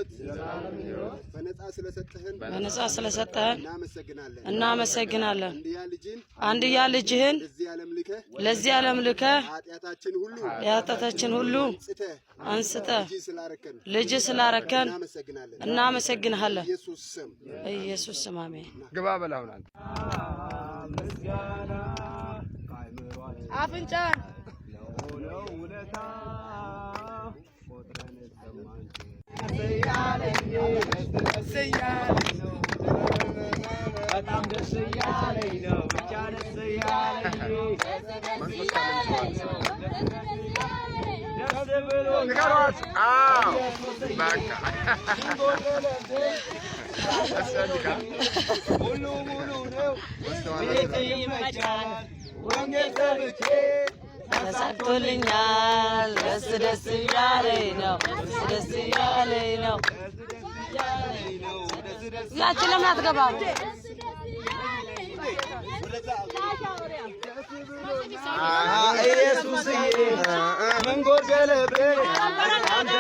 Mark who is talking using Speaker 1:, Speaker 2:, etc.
Speaker 1: ሕይወት በነጻ ስለሰጠህን
Speaker 2: እናመሰግናለን። አንድያ ልጅህን ለዚህ ዓለም ልከህ ኃጢአታችን ሁሉ አንስተህ ልጅ ስላረከን እናመሰግንሃለን። በኢየሱስ ስም አሜን።
Speaker 1: ግባ በላውና
Speaker 2: አፍንጫ
Speaker 3: በጣም ደስ እያለኝ ነው። ብቻ ደስ እያለኝ
Speaker 1: ንገሯት። አዎ በቃ
Speaker 3: ሁሉ ሙሉ ነው። ቤት ይመቻል። ወንጌል ሰብኬ
Speaker 2: ተሳክቶልኛል። ደስ እያለኝ ነው። ደስ እያለኝ ነው። ያችን ለምን አትገባም?
Speaker 3: ኢየሱስዬ ምን ጎደለብኝ አንተ